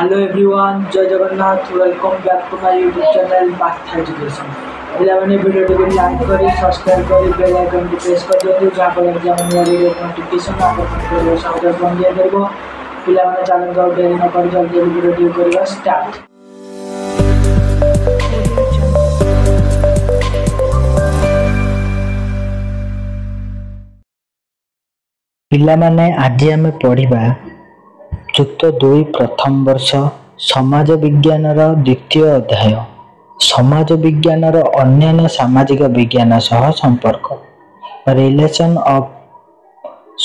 Hello everyone, Jai Jagannath. Welcome back to my YouTube channel Path Education. पिलाने video को like करी subscribe करी bell icon को press कर दियंतु जहाँ फल कि हम नया वीडियो नोटिफिकेशन आपको सबसे पहुंच जाय परबो। पिलाने चैनल को डेरी न कर जल्दी वीडियो करबा स्टार्ट। पिलाने आज आम पढ़ा युक्त 2 प्रथम वर्ष समाज विज्ञान द्वितीय अध्याय समाज विज्ञान अन्य सामाजिक विज्ञान सह संपर्क relation of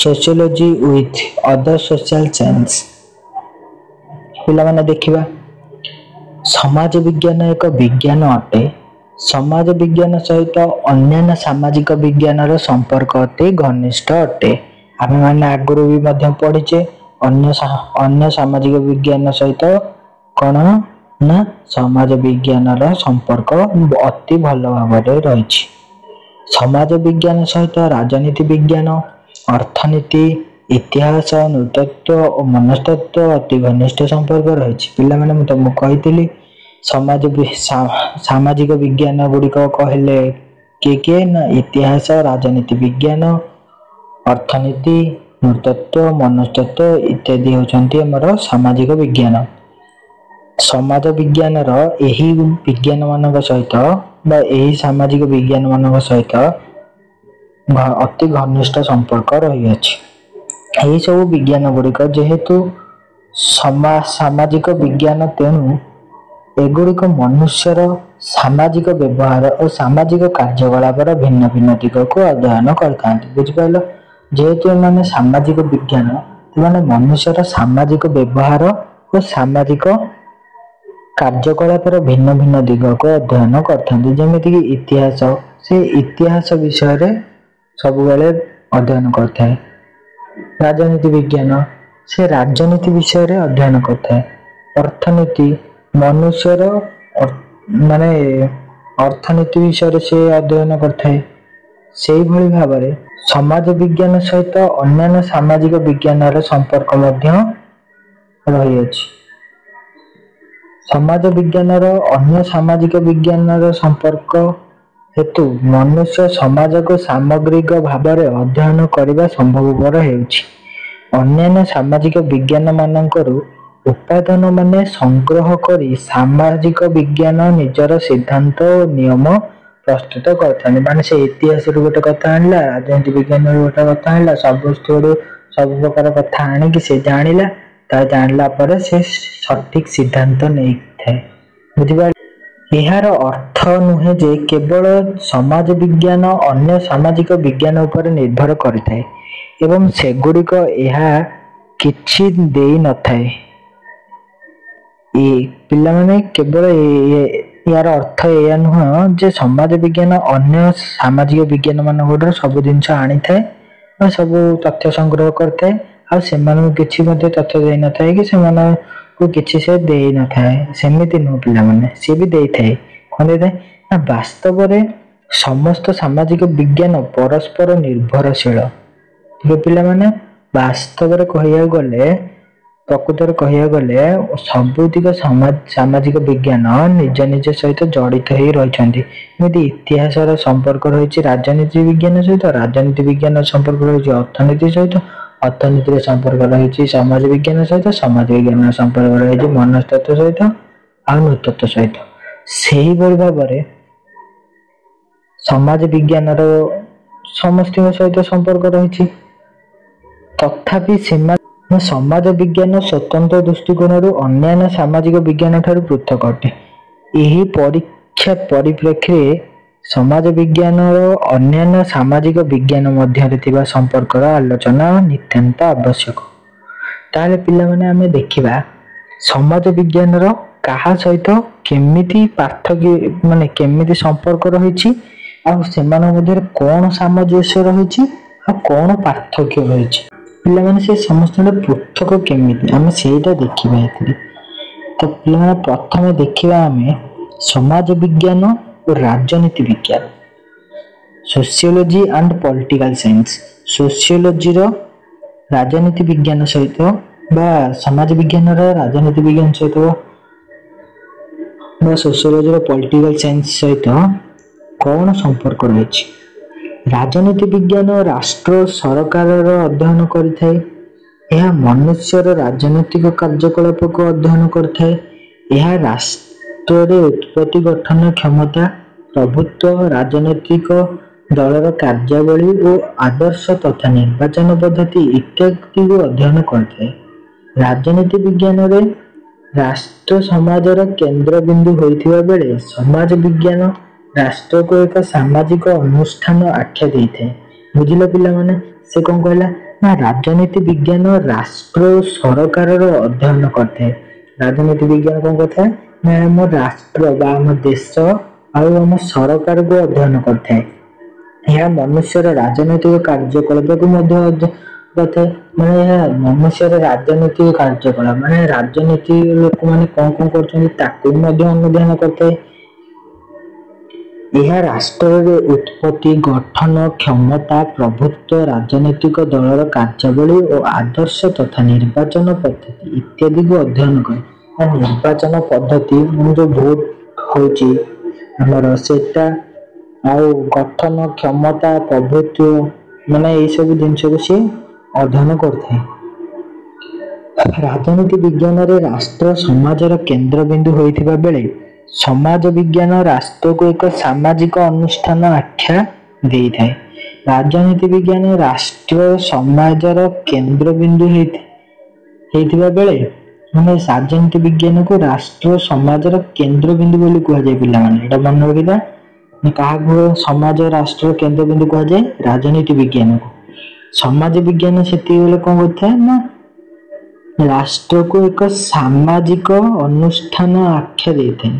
sociology with other social science. पिलाने देखिबा समाज विज्ञान एक विज्ञान अटे। समाज विज्ञान सहित अन्य सामाजिक विज्ञान संपर्क अति घनिष्ठ अटे। आम मैंने आगुरी भी पढ़ीचे अन्य सामाजिक विज्ञान सहित कौन ना समाज विज्ञान संपर्क अति भल भाव रही। समाज विज्ञान सहित राजनीति विज्ञान अर्थनीति इतिहास नृतत्व और मनस्तत्व अति घनिष्ठ संपर्क रही। पिला माने तुमको कही सामाजिक विज्ञान गुड़िक कहले किए ना इतिहास राजनीति विज्ञान अर्थनीति नृतत्व मनस्तत्व इत्यादि होचंती हमर सामाजिक विज्ञान। समाज विज्ञान एही विज्ञान मानक सहित बा एही सामाजिक विज्ञान मानक सहित अति घनिष्ठ संपर्क रही अछि। एही सब विज्ञान गुड़िक जेहेतु सामाजिक विज्ञान तेणु एगुड़िक मनुष्यर सामाजिक व्यवहार और सामाजिक कार्यकलापर भिन्न भिन्न दिग को अध्ययन करता। बुझिपाल जेहेतु मैंने सामाजिक विज्ञान मैंने मनुष्यर सामाजिक व्यवहार और सामाजिक कार्यकलापर भिन्न भिन्न दिग को अध्ययन करते। जमीक इतिहास से इतिहास विषय सब बेले अध्ययन करता है। राजनीति विज्ञान से राजनीति विषय अध्ययन करता है। अर्थनीति मनुष्यर माने अर्थनीति विषय से अध्ययन करता है। से भली भाव समाज विज्ञान सहित अन्य सामाजिक विज्ञान संपर्क रही अछि। समाज विज्ञान अन्य सामाजिक विज्ञान संपर्क हेतु मनुष्य समाज को सामग्रिक भाव अध्ययन करने संभवपर हेउछि। अन्य सामाजिक विज्ञान मानकरू उपादान माने संग्रह करी सामाजिक विज्ञान निजर सिद्धांत और नियम प्रस्तुत करता। माने से इतिहास गोटे कथा आनला राजनीति विज्ञान गोटे कथा आनला सब सब प्रकार कथा आनिकी से जानिला ता जानला पर से सठिक सिद्धांत नहीं थाए। बुझिबा यार अर्थ नुहे जे केवल समाज विज्ञान अन्य सामाजिक विज्ञान उपर निर्भर करथाए एवं सेगुड़िक यह किछि देई न थाए। पिला माने केवल यार अर्थ या नुह जे समाज विज्ञान अन्य सामाजिक विज्ञान मान गोटे सब जिनस आनी थाए और सब तथ्य संग्रह करते आ से किसी तथ्य दे न थाए कि से किसी से दे न थाए सेमिति नुह। पिला माने सी भी दे थाए कौन दे थाए ना वास्तव में समस्त सामाजिक विज्ञान परस्पर निर्भरशील। पिला माने वास्तव में कहिया गले प्रकृतर कहिया गले सबुतिक सामाजिक विज्ञान निज निज सहित जड़ित हो रही। इतिहास संपर्क रही राजनीति विज्ञान सहित राजनीति विज्ञान संपर्क रही अर्थनीति सहित अर्थनीति संपर्क रही समाज विज्ञान सहित समाज विज्ञान संपर्क रही मनस्तत्व सहित और नृतत्व सहित। से भाव समाज विज्ञान समस्त सहित संपर्क रही। तथापि समाज विज्ञान स्वतंत्र दृष्टिकोण अन्य सामाजिक विज्ञान ठारू पृथक अटे। यही परीक्षा परिप्रेक्षी समाज विज्ञान और अन्य सामाजिक विज्ञान मध्य संपर्क आलोचना नितांत आवश्यक। ताले पिला माने आमे देखिबा समाज विज्ञान कहा सहित केमिति पार्थक्य माने केमिति संपर्क रही आ सेमान मध्य कौन सामंजस्य रही आ कौन पार्थक्य रही। पिला माने से समस्त पृथक केमिति आमे सेटा देखिबा। तो पिला माने प्रथम देखिबा आमे समाज विज्ञान और राजनीति विज्ञान sociology and political science. Sociology रो राजनीति विज्ञान सहित ବା ସମାଜ ବିଜ୍ଞାନର ରାଜନୀତି ବିଜ୍ଞାନ ସହିତ ବା ସୋସିଓଲୋଜିର ପଲିଟିକାଲ ସାଇନ୍ସ ସହିତ କ'ଣ ସମ୍ପର୍କ ରହିଛି? ରାଜନୀତି ବିଜ୍ଞାନ ରାଷ୍ଟ୍ର ସରକାରର ଅଧ୍ୟୟନ କରିଥାଏ। ଏହା ମନୁଷ୍ୟର ରାଜନୈତିକ କାର୍ଯ୍ୟକଳାପକୁ ଅଧ୍ୟୟନ କରିଥାଏ। ଏହା ରାଷ୍ଟ୍ରରେ ଉତ୍ପତ୍ତି ଗଠନ କ୍ଷମତା, ପ୍ରଭୁତ୍ୱ, ରାଜନୈତିକ ଦଳର କାର୍ଯ୍ୟାବଳୀ ଓ ଆଦର୍ଶ ତଥା ନିର୍ବାଚନ ପଦ୍ଧତି ଇତ୍ୟାଦିକୁ ଅଧ୍ୟୟନ କରିଥାଏ। ରାଜନୀତି ବିଜ୍ଞାନରେ ରାଷ୍ଟ୍ର ସମାଜର କେନ୍ଦ୍ରବିନ୍ଦୁ ହୋଇଥିବା ବେଳେ ସମାଜ ବିଜ୍ଞାନ ରାଷ୍ଟ୍ରକୁ ଏକ ସାମାଜିକ ଅନୁଷ୍ଠାନ ଆଖ୍ୟା ଦେଇଥାଏ। ବୁଝିଲ ପିଲାମାନେ, ସେ କ'ଣ କହିଲା ନା ରାଜନୀତି ବିଜ୍ଞାନ ରାଷ୍ଟ୍ର ଓ ସରକାରର ଅଧ୍ୟୟନ କରିଥାଏ। ରାଜନୀତି ବିଜ୍ଞାନ କ'ଣ କରିଥାଏ ନା ଆମ ରାଷ୍ଟ୍ର ବା ଆମ ଦେଶ ଆଉ ଆମ ସରକାରକୁ ଅଧ୍ୟୟନ କରିଥାଏ। ଏହା ମନୁଷ୍ୟର ରାଜନୈତିକ କାର୍ଯ୍ୟକଳାପକୁ ମଧ୍ୟ କରିଥାଏ। ମାନେ ଏହା ମନୁଷ୍ୟର ରାଜନୈତିକ କାର୍ଯ୍ୟକଳାପ ମାନେ ରାଜନୀତି ଲୋକମାନେ କ'ଣ କ'ଣ କରୁଛନ୍ତି ତାକୁ ମଧ୍ୟ ଅନୁଧ୍ୟାନ କରିଥାଏ। ଏହା ରାଷ୍ଟ୍ରରେ ଉତ୍ପତ୍ତି, ଗଠନ, କ୍ଷମତା, ପ୍ରଭୁତ୍ୱ, ରାଜନୈତିକ ଦଳର କାର୍ଯ୍ୟାବଳୀ ଓ ଆଦର୍ଶ ତଥା ନିର୍ବାଚନ ପଦ୍ଧତି ଇତ୍ୟାଦିକୁ ଅଧ୍ୟୟନ କରେ। ନିର୍ବାଚନ ପଦ୍ଧତି ଯେଉଁ ଭୋଟ ହେଉଛି ଆମର ସେଟା ଆଉ ଗଠନ, କ୍ଷମତା, ପ୍ରଭୁତ୍ୱ ମାନେ ଏଇସବୁ ଜିନିଷକୁ ସିଏ ଅଧ୍ୟୟନ କରିଥାଏ। ରାଜନୀତି ବିଜ୍ଞାନରେ ରାଷ୍ଟ୍ର ସମାଜର କେନ୍ଦ୍ରବିନ୍ଦୁ ହୋଇଥିବା ବେଳେ ସମାଜ ବିଜ୍ଞାନ ରାଷ୍ଟ୍ରକୁ ଏକ ସାମାଜିକ ଅନୁଷ୍ଠାନ ଆଖ୍ୟା ଦେଇଥାଏ। ରାଜନୀତି ବିଜ୍ଞାନ ରାଷ୍ଟ୍ର ସମାଜର କେନ୍ଦ୍ରବିନ୍ଦୁ ହେଇଥିବା ବେଳେ ମାନେ ରାଜନୀତି ବିଜ୍ଞାନକୁ ରାଷ୍ଟ୍ର ସମାଜର କେନ୍ଦ୍ରବିନ୍ଦୁ ବୋଲି କୁହାଯାଏ। ପିଲାମାନେ ଏଇଟା ମନେ ରଖିଥା। କାହାକୁ ସମାଜ ରାଷ୍ଟ୍ର କେନ୍ଦ୍ରବିନ୍ଦୁ କୁହାଯାଏ? ରାଜନୀତି ବିଜ୍ଞାନକୁ। ସମାଜ ବିଜ୍ଞାନ ସେତିକିବେଳେ କ'ଣ କରିଥାଏ ନା ରାଷ୍ଟ୍ରକୁ ଏକ ସାମାଜିକ ଅନୁଷ୍ଠାନ ଆଖ୍ୟା ଦେଇଥାଏ।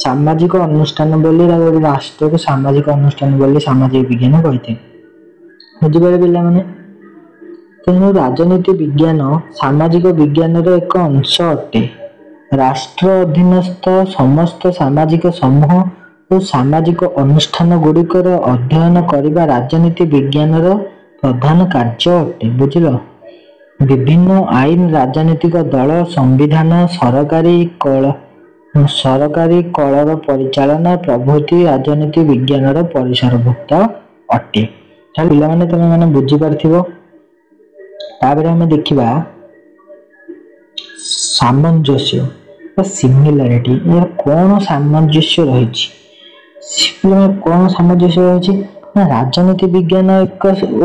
ସାମାଜିକ ଅନୁଷ୍ଠାନ ବୋଲି ରାଷ୍ଟ୍ରକୁ ସାମାଜିକ ଅନୁଷ୍ଠାନ ବୋଲି ସାମାଜିକ ବିଜ୍ଞାନ କହିଥାଏ। ବୁଝିପାରିଲେ ପିଲାମାନେ? ତେଣୁ ରାଜନୀତି ବିଜ୍ଞାନ ସାମାଜିକ ବିଜ୍ଞାନର ଏକ ଅଂଶ ଅଟେ। ରାଷ୍ଟ୍ର ଅଧୀନସ୍ଥ ସମସ୍ତ ସାମାଜିକ ସମୂହ ଓ ସାମାଜିକ ଅନୁଷ୍ଠାନ ଗୁଡ଼ିକର ଅଧ୍ୟୟନ କରିବା ରାଜନୀତି ବିଜ୍ଞାନର ପ୍ରଧାନ କାର୍ଯ୍ୟ ଅଟେ। ବୁଝିଲ? ବିଭିନ୍ନ ଆଇନ, ରାଜନୈତିକ ଦଳ, ସମ୍ବିଧାନ, ସରକାରୀ କଳର ପରିଚାଳନା ପ୍ରଭୃତି ରାଜନୀତି ବିଜ୍ଞାନର ପରିସରଭୁକ୍ତ ଅଟେ। ପିଲାମାନେ ତମେ ମାନେ ବୁଝିପାରିଥିବ। ତାପରେ ଆମେ ଦେଖିବା ସାମଞ୍ଜସ୍ୟ ବା ସିମିଲାରିଟି। ଏହାର କ'ଣ ସାମଞ୍ଜସ୍ୟ ରହିଛି? କ'ଣ ସାମଞ୍ଜସ୍ୟ ରହିଛି ନା ରାଜନୀତି ବିଜ୍ଞାନ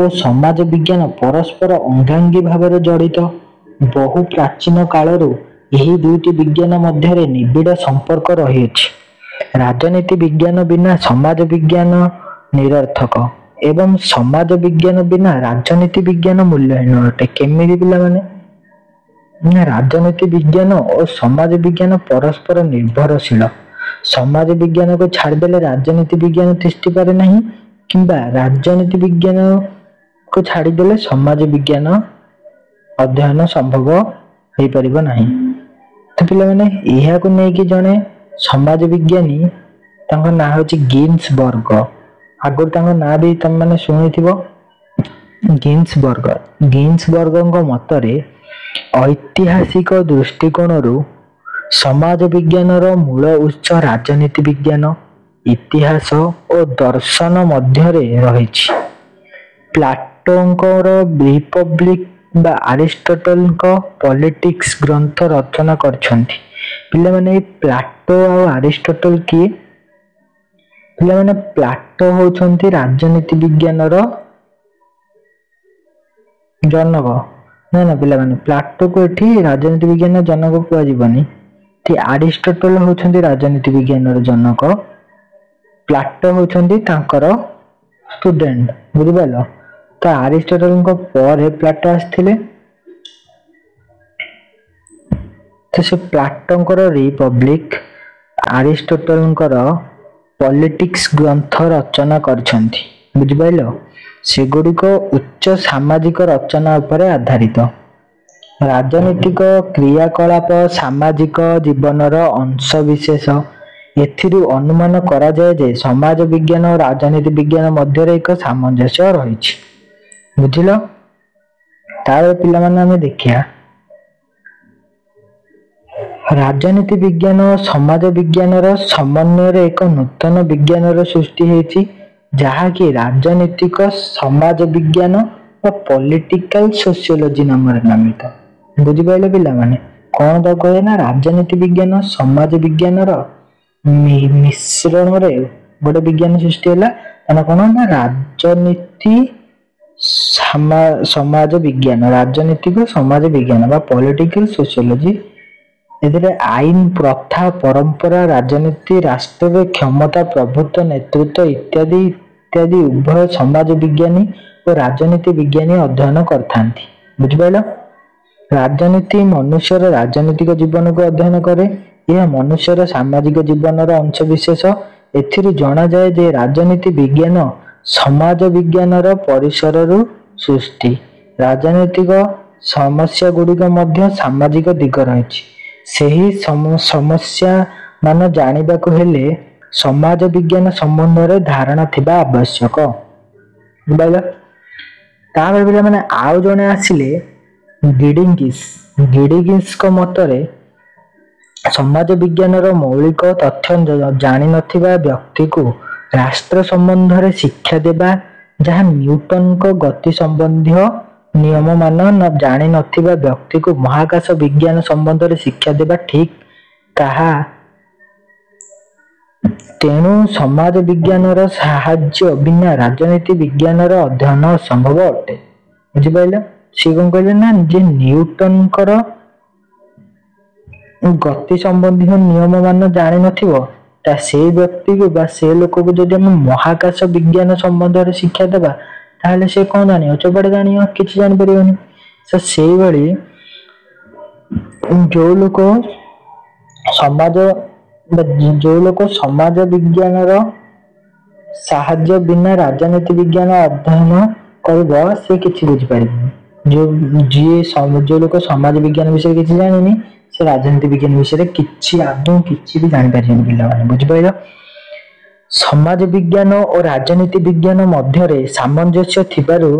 ଓ ସମାଜ ବିଜ୍ଞାନ ପରସ୍ପର ଅଙ୍ଗାଙ୍ଗୀ ଭାବରେ ଜଡ଼ିତ। ବହୁ ପ୍ରାଚୀନ କାଳରୁ ଏହି ଦୁଇଟି ବିଜ୍ଞାନ ମଧ୍ୟରେ ନିବିଡ଼ ସମ୍ପର୍କ ରହିଅଛି। ରାଜନୀତି ବିଜ୍ଞାନ ବିନା ସମାଜ ବିଜ୍ଞାନ ନିରର୍ଥକ ଏବଂ ସମାଜ ବିଜ୍ଞାନ ବିନା ରାଜନୀତି ବିଜ୍ଞାନ ମୂଲ୍ୟହୀନ ଅଟେ। କେମିତି ପିଲାମାନେ? ନା ରାଜନୀତି ବିଜ୍ଞାନ ଓ ସମାଜ ବିଜ୍ଞାନ ପରସ୍ପର ନିର୍ଭରଶୀଳ। ସମାଜ ବିଜ୍ଞାନକୁ ଛାଡ଼ିଦେଲେ ରାଜନୀତି ବିଜ୍ଞାନ ତିଷ୍ଠି ପାରେ ନାହିଁ, କିମ୍ବା ରାଜନୀତି ବିଜ୍ଞାନକୁ ଛାଡ଼ିଦେଲେ ସମାଜ ବିଜ୍ଞାନ ଅଧ୍ୟୟନ ସମ୍ଭବ ହୋଇପାରିବ ନାହିଁ। ତ ପିଲାମାନେ ଏହାକୁ ନେଇକି ଜଣେ ସମାଜ ବିଜ୍ଞାନୀ, ତାଙ୍କ ନାଁ ହେଉଛି ଗିନ୍ସବର୍ଗ। ଆଗରୁ ତାଙ୍କ ନାଁ ବି ତମେମାନେ ଶୁଣିଥିବ, ଗିନ୍ସବର୍ଗ। ଗିନ୍ସବର୍ଗଙ୍କ ମତରେ ଐତିହାସିକ ଦୃଷ୍ଟିକୋଣରୁ ସମାଜ ବିଜ୍ଞାନର ମୂଳ ଉତ୍ସ ରାଜନୀତି ବିଜ୍ଞାନ, ଇତିହାସ ଓ ଦର୍ଶନ ମଧ୍ୟରେ ରହିଛି। ପ୍ଲାଟୋଙ୍କର ରିପବ୍ଲିକ୍ ବା ଆରିଷ୍ଟଟଲଙ୍କ ପଲିଟିକ୍ସ ଗ୍ରନ୍ଥ ରଚନା କରିଛନ୍ତି। ପିଲାମାନେ ଏଇ ପ୍ଲାଟୋ ଆଉ ଆରିଷ୍ଟଟଲ କିଏ? ପିଲାମାନେ ପ୍ଲାଟୋ ହେଉଛନ୍ତି ରାଜନୀତି ବିଜ୍ଞାନର ଜନକ। ନା ପିଲାମାନେ ପ୍ଲାଟୋକୁ ଏଠି ରାଜନୀତି ବିଜ୍ଞାନ ଜନକ କୁହାଯିବନି। ଆରିଷ୍ଟଟଲ ହେଉଛନ୍ତି ରାଜନୀତି ବିଜ୍ଞାନର ଜନକ, ପ୍ଲାଟୋ ହେଉଛନ୍ତି ତାଙ୍କର ଷ୍ଟୁଡେଣ୍ଟ। ବୁଝିପାରିଲ? ତ ଆରିଷ୍ଟଟଲଙ୍କ ପରେ ପ୍ଲାଟୋ ଆସିଥିଲେ। ତ ସେ ପ୍ଲାଟୋଙ୍କର ରିପବ୍ଲିକ୍, ଆରିଷ୍ଟଟଲଙ୍କର ପଲିଟିକ୍ସ ଗ୍ରନ୍ଥ ରଚନା କରିଛନ୍ତି। ବୁଝିପାରିଲ? ସେଗୁଡ଼ିକ ଉଚ୍ଚ ସାମାଜିକ ରଚନା ଉପରେ ଆଧାରିତ। ରାଜନୈତିକ କ୍ରିୟାକଳାପ ସାମାଜିକ ଜୀବନର ଅଂଶବିଶେଷ। ଏଥିରୁ ଅନୁମାନ କରାଯାଏ ଯେ ସମାଜ ବିଜ୍ଞାନ ଓ ରାଜନୀତି ବିଜ୍ଞାନ ମଧ୍ୟରେ ଏକ ସାମଞ୍ଜସ୍ୟ ରହିଛି। ବୁଝିଲ? ତାର ପିଲାମାନେ ଆମେ ଦେଖିବା ରାଜନୀତି ବିଜ୍ଞାନ ଓ ସମାଜ ବିଜ୍ଞାନର ସମନ୍ୱୟରେ ଏକ ନୂତନ ବିଜ୍ଞାନର ସୃଷ୍ଟି ହୋଇଛି, ଯାହାକି ରାଜନୈତିକ ସମାଜ ବିଜ୍ଞାନ ବା ପଲିଟିକାଲ ସୋସିଓଲୋଜି ନାମରେ ନାମିତ। ବୁଝିପାରିଲେ ପିଲାମାନେ? କଣ ତାକୁ କହିବେ ନା ରାଜନୀତି ବିଜ୍ଞାନ ସମାଜ ବିଜ୍ଞାନର ମିଶ୍ରଣରେ ଗୋଟେ ବିଜ୍ଞାନ ସୃଷ୍ଟି ହେଲା। ତାହେଲେ କଣ ନା ରାଜନୀତି ସମାଜ ବିଜ୍ଞାନ, ରାଜନୈତିକ ସମାଜ ବିଜ୍ଞାନ ବା ପଲିଟିକାଲ ସୋସିଓଲୋଜି। ଏଥିରେ ଆଇନ, ପ୍ରଥା, ପରମ୍ପରା, ରାଜନୀତି, ରାଷ୍ଟ୍ରରେ କ୍ଷମତା, ପ୍ରଭୁତ୍ୱ, ନେତୃତ୍ୱ ଇତ୍ୟାଦି ଇତ୍ୟାଦି ଉଭୟ ସମାଜ ବିଜ୍ଞାନୀ ଓ ରାଜନୀତି ବିଜ୍ଞାନୀ ଅଧ୍ୟୟନ କରିଥାନ୍ତି। ବୁଝିପାରିଲ? ରାଜନୀତି ମନୁଷ୍ୟର ରାଜନୈତିକ ଜୀବନକୁ ଅଧ୍ୟୟନ କରେ। ଏହା ମନୁଷ୍ୟର ସାମାଜିକ ଜୀବନର ଅଂଶବିଶେଷ। ଏଥିରୁ ଜଣାଯାଏ ଯେ ରାଜନୀତି ବିଜ୍ଞାନ ସମାଜ ବିଜ୍ଞାନର ପରିସରରୁ ସୃଷ୍ଟି। ରାଜନୈତିକ ସମସ୍ୟା ଗୁଡ଼ିକ ମଧ୍ୟ ସାମାଜିକ ଦିଗ ରହିଛି। ସେହି ସମସ୍ୟା ମାନ ଜାଣିବାକୁ ହେଲେ ସମାଜ ବିଜ୍ଞାନ ସମ୍ବନ୍ଧରେ ଧାରଣା ଥିବା ଆବଶ୍ୟକ। ତାପରେ ପିଲାମାନେ ଆଉ ଜଣେ ଆସିଲେ ଗିଡିଙ୍ଗିସଙ୍କ ମତରେ ସମାଜ ବିଜ୍ଞାନର ମୌଳିକ ତଥ୍ୟ ଜାଣିନଥିବା ବ୍ୟକ୍ତିକୁ ରାଷ୍ଟ୍ର ସମ୍ବନ୍ଧରେ ଶିକ୍ଷା ଦେବା, ଯାହା ନ୍ୟୁଟନଙ୍କ ଗତି ସମ୍ବନ୍ଧୀୟ ନିୟମ ମାନ ଜାଣିନଥିବା ବ୍ୟକ୍ତିକୁ ମହାକାଶ ବିଜ୍ଞାନ ସମ୍ବନ୍ଧରେ ଶିକ୍ଷା ଦେବା ଠିକ ତାହା। ତେଣୁ ସମାଜ ବିଜ୍ଞାନର ସାହାଯ୍ୟ ବିନା ରାଜନୀତି ବିଜ୍ଞାନର ଅଧ୍ୟୟନ ଅସମ୍ଭବ ଅଟେ। ବୁଝିପାରିଲ? ସେ କଣ କହିଲେ ନା ଯେ ନ୍ୟୁଟନଙ୍କର ଗତି ସମ୍ବନ୍ଧୀୟ ନିୟମ ମାନ ଜାଣିନଥିବ, ତା ସେଇ ବ୍ୟକ୍ତିକୁ ବା ସେ ଲୋକକୁ ଯଦି ଆମେ ମହାକାଶ ବିଜ୍ଞାନ ସମ୍ବନ୍ଧରେ ଶିକ୍ଷା ଦେବା, ତାହେଲେ ସେ କଣ ଜାଣିବ? ଚୋପାଟେ ଜାଣିବ, କିଛି ଜାଣିପାରିବନି। ତ ସେଇଭଳି ଯୋଉ ଲୋକ ସମାଜ ବିଜ୍ଞାନର ସାହାଯ୍ୟ ବିନା ରାଜନୀତି ବିଜ୍ଞାନ ଅଧ୍ୟୟନ କରିବ, ସେ କିଛି ବୁଝିପାରିବନି। ଯୋଉ ଲୋକ ସମାଜ ବିଜ୍ଞାନ ବିଷୟରେ କିଛି ଜାଣିନି, ସେ ରାଜନୀତି ବିଜ୍ଞାନ ବିଷୟରେ ଆଦୌ କିଛି ବି ଜାଣିପାରିବେନି ପିଲାମାନେ। ବୁଝିପାରିଲ? ସମାଜ ବିଜ୍ଞାନ ଓ ରାଜନୀତି ବିଜ୍ଞାନ ମଧ୍ୟରେ ସାମଞ୍ଜସ୍ୟ ଥିବାରୁ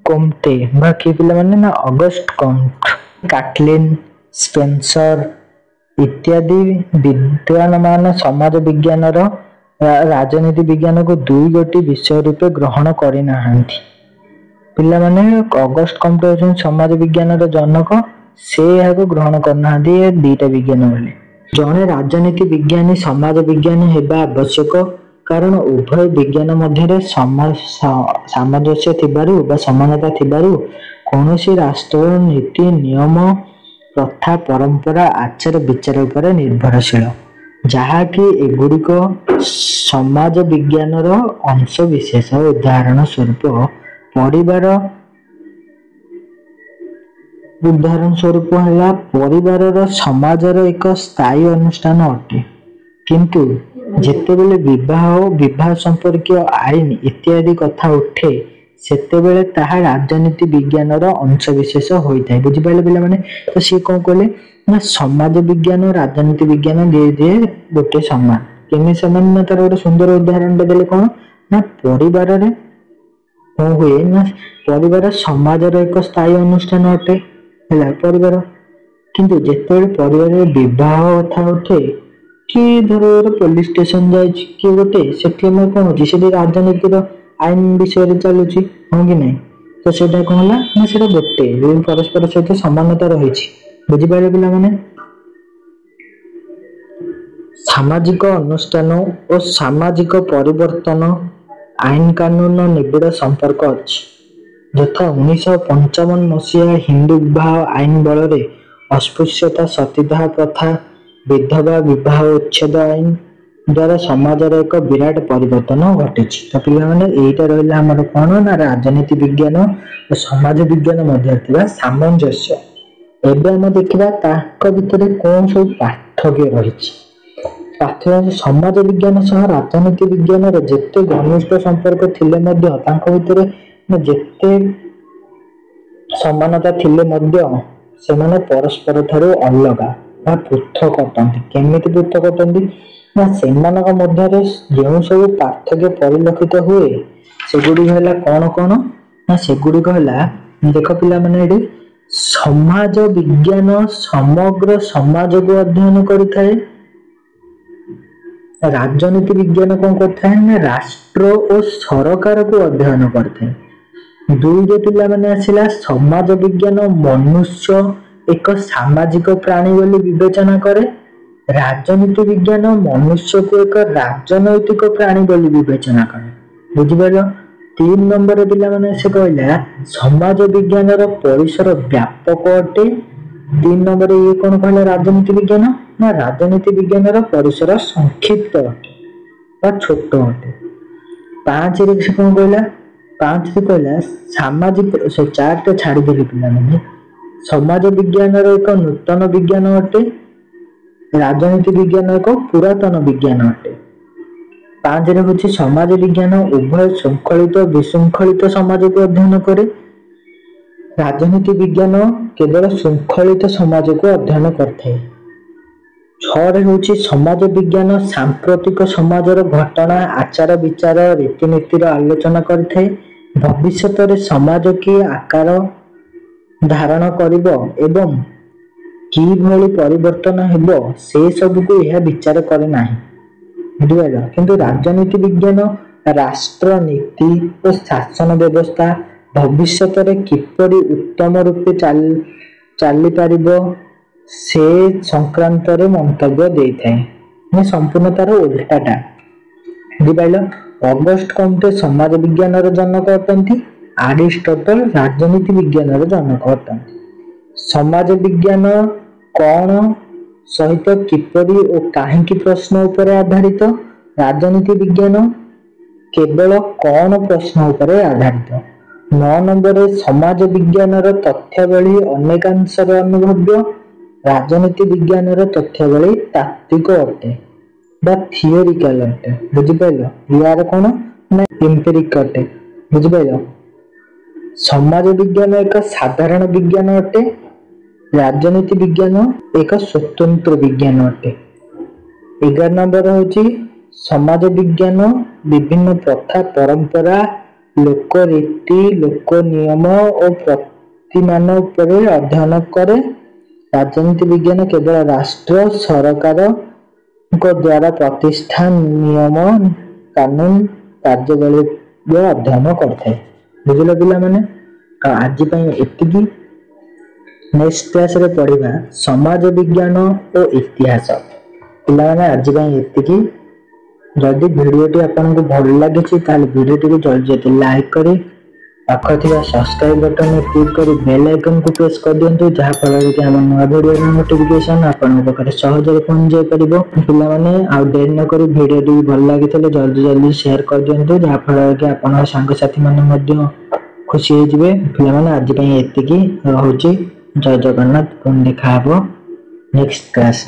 କୋମ୍ତେ ବା କିଏ ପିଲାମାନେ ନା ଅଗଷ୍ଟ କମ୍ଟ, କାଟଲିନ୍, ସ୍ପେନ୍ସର ଇତ୍ୟାଦି ବିଦ୍ୱାନମାନ ସମାଜ ବିଜ୍ଞାନର ରାଜନୀତି ବିଜ୍ଞାନକୁ ଦୁଇ ଗୋଟି ବିଷୟ ରୂପେ ଗ୍ରହଣ କରିନାହାନ୍ତି। ପିଲାମାନେ ଅଗଷ୍ଟ କମ୍ଟ ହେଉଛନ୍ତି ସମାଜ ବିଜ୍ଞାନର ଜନକ, ସେ ଏହାକୁ ଗ୍ରହଣ କରିନାହାନ୍ତି ଏ ଦିଟା ବିଜ୍ଞାନ ବୋଲି। ଜଣେ ରାଜନୀତି ବିଜ୍ଞାନୀ ସମାଜ ବିଜ୍ଞାନୀ ହେବା ଆବଶ୍ୟକ, କାରଣ ଉଭୟ ବିଜ୍ଞାନ ମଧ୍ୟରେ ସାମଞ୍ଜସ୍ୟ ଥିବାରୁ ବା ସମାନତା ଥିବାରୁ କୌଣସି ରାଷ୍ଟ୍ରର ନୀତି, ନିୟମ, ପ୍ରଥା, ପରମ୍ପରା, ଆଚାର ବିଚାର ଉପରେ ନିର୍ଭରଶୀଳ, ଯାହାକି ଏଗୁଡ଼ିକ ସମାଜ ବିଜ୍ଞାନର ଅଂଶ ବିଶେଷ। ଉଦାହରଣ ସ୍ୱରୂପ ହେଲା ପରିବାରର ସମାଜର ଏକ ସ୍ଥାୟୀ ଅନୁଷ୍ଠାନ ଅଟେ, କିନ୍ତୁ ଯେତେବେଳେ ବିବାହ ସମ୍ପର୍କୀୟ ଆଇନ ଇତ୍ୟାଦି କଥା ଉଠେ, ସେତେବେଳେ ତାହା ରାଜନୀତି ବିଜ୍ଞାନର ଅଂଶବିଶେଷ ହୋଇଥାଏ। ବୁଝିପାରିଲେ ପିଲାମାନେ? ତ ସିଏ କଣ କହିଲେ ନା ସମାଜ ବିଜ୍ଞାନ ରାଜନୀତି ବିଜ୍ଞାନ ଦିଏ ଗୋଟେ ସମାନ। କେମିତି ସମାନ ନା ତାର ଗୋଟେ ସୁନ୍ଦର ଉଦାହରଣଟା ଦେଲେ କଣ ନା ପରିବାରରେ କଣ ହୁଏ ନା ପରିବାର ସମାଜର ଏକ ସ୍ଥାୟୀ ଅନୁଷ୍ଠାନ ଅଟେ ହେଲା ପରିବାର, କିନ୍ତୁ ଯେତେବେଳେ ପରିବାରରେ ବିବାହ କଥା ଉଠେ କି ଧର ପୋଲିସ ଷ୍ଟେସନ ଯାଇଛି କିଏ ଗୋଟେ, ସେଠି ଆମର କଣ ହଉଛି ସେଠି ରାଜନୀତିର ଆଇନ ବିଷୟରେ ଚାଲୁଛି, ହଁ କି ନାହିଁ? ତ ସେଇଟା କଣ ହେଲା ନା ସେଇଟା ଗୋଟେ ପରସ୍ପର ସହିତ ସମାନତା ରହିଛି। ବୁଝିପାରିଲେ ପିଲାମାନେ? ସାମାଜିକ ଅନୁଷ୍ଠାନ ଓ ସାମାଜିକ ପରିବର୍ତ୍ତନ ଆଇନ କାନୁନ ନିବିଡ଼ ସମ୍ପର୍କ ଅଛି। ଯଥା 1955 ମସିହା ହିନ୍ଦୁ ବିବାହ ଆଇନ ବଳରେ ଅସ୍ପୃଶ୍ୟତା, ସତୀଦାହ ପ୍ରଥା, ବିଧବା ବିବାହ ଉଚ୍ଛେଦ ଆଇନ ଦ୍ୱାରା ସମାଜର ଏକ ବିରାଟ ପରିବର୍ତ୍ତନ ଘଟିଛି। ତ ପିଲାମାନେ ଏଇଟା ରହିଲା ଆମର କଣ ନା ରାଜନୀତି ବିଜ୍ଞାନ ଓ ସମାଜ ବିଜ୍ଞାନ ମଧ୍ୟରେ ଥିବା ସାମଞ୍ଜସ୍ୟ। ଏବେ ଆମେ ଦେଖିବା ତାଙ୍କ ଭିତରେ କଣ ସବୁ ପାର୍ଥକ୍ୟ ରହିଛି। ସମାଜ ବିଜ୍ଞାନ ସହ ରାଜନୀତି ବିଜ୍ଞାନର ଯେତେ ଘନିଷ୍ଠ ସମ୍ପର୍କ ଥିଲେ ମଧ୍ୟ ତାଙ୍କ ଭିତରେ ଯେତେ ସମାନତା ଥିଲେ ମଧ୍ୟ ସେମାନେ ପରସ୍ପର ଠାରୁ ଅଲଗା ବା ପୃଥକ ଅଟନ୍ତି। କେମିତି ପୃଥକ ଅଟନ୍ତି ନା ସେମାନଙ୍କ ମଧ୍ୟରେ ଯେଉଁ ସବୁ ପାର୍ଥକ୍ୟ ପରିଲକ୍ଷିତ ହୁଏ ସେଗୁଡ଼ିକ ହେଲା କଣ ନା ସେଗୁଡ଼ିକ ହେଲା, ଦେଖ ପିଲାମାନେ ଏଠି समाज विज्ञान समग्र समाज को अध्ययन करिथाए। राजनीति विज्ञान कौन करता है ना राष्ट्र और सरकार को अध्ययन करते हैं। दुई पिला माने आसिला समाज विज्ञान मनुष्य एक सामाजिक प्राणी बोली विवेचना करे। राजनीति विज्ञान मनुष्य को एक राजनैतिक प्राणी बोली विवेचना करे। बुझिपार। 3 नंबर पिला माने से कहला समाज विज्ञान परिसर व्यापक अटे। 3 नंबर ये कौन कहला राजनीति विज्ञान ना राजनीति विज्ञान परिसर संक्षिप्त अटे छोट अटे। 5 रे से कौन कहला 5 रे कहला सामाजिक से 4 टे छाड़ी देली पिला माने समाज विज्ञान एक नूतन विज्ञान अटे। राजनीति विज्ञान एक पुरातन विज्ञान अटे। 5 रे होछि समाज विज्ञान उभय शृंखलित विशृंखलित समाज को अध्ययन करे। राजनीति विज्ञान केवल शृंखलित समाज को अध्ययन करथे। 6 रे होछि समाज विज्ञान सांप्रतिक समाजर घटना आचार विचार रीतिनीतिर आलोचना करथे। भविष्यत रे समाज की आकार धारण करिबो एवं कि भली परिवर्तन हेबो से सब को यह विचार करे नाही। बुझिपाइल। किंतु राजनीति विज्ञान राष्ट्र नीति और शासन व्यवस्था भविष्यत रे किपरि उत्तम रूपे चली पारिबो से संक्रांत रे मंतव्य देइथाय। संपूर्ण तार उल्टाटा। बुझिपाइल। अगस्ट कम्टे समाज विज्ञान जनक अटंती। अरिस्टोटल राजनीति विज्ञान जनक अटंती। समाज विज्ञान कौन सहित किपरि और काहेकि प्रश्न उपर आधारित। राजनीति विज्ञान केवल कौन प्रश्न उपर आधारित। 9 नंबर समाज विज्ञान तथ्यावली अनेकांशर अनुभव्य। राजनीति विज्ञान तथ्यावली तात्विक अटे बा थियोरिकल अटे। बुझिपाइल। यार कौन ना एम्पिरिक अटे। बुझिपाइल। समाज विज्ञान एक साधारण विज्ञान अटे। राजनीति विज्ञान एक स्वतंत्र विज्ञान अटे। 11 नंबर होची समाज विज्ञान विभिन्न प्रथा परंपरा लोक रीति लोक नियम और प्रतिमान पर अध्ययन करे। राजनीति विज्ञान केवल राष्ट्र सरकार को द्वारा प्रतिष्ठान नियम कानून कार्यवली अध्ययन करते। बुझल पिला माने आज एतिकी। नेक्स्ट क्लास रे पढ़िबा समाज विज्ञान और इतिहास। पिला माने आज एतिकी। जदि वीडियोटी आपको भल लगे ताल वीडियोटी को जल्दी जल्दी लाइक करी पाख थिबा सब्सक्राइब बटन में क्लिक करी बेल आइकन को प्रेस कर दियंतु जहा फल कि हम नया वीडियो नोटिफिकेशन आपन पाखरे सहज पहुंच जाय परिबो। पिला माने आ देर न करी वीडियोटी भल लागि तले जल्दी जल्दी शेयर कर दियंतु जहा फल कि आपन संग साथी माने मध्य खुशी हो जिवे। पिला माने आज एतिकी रहउची। जय जगन्नाथ। पुन देखा हबो नेक्स्ट क्लास।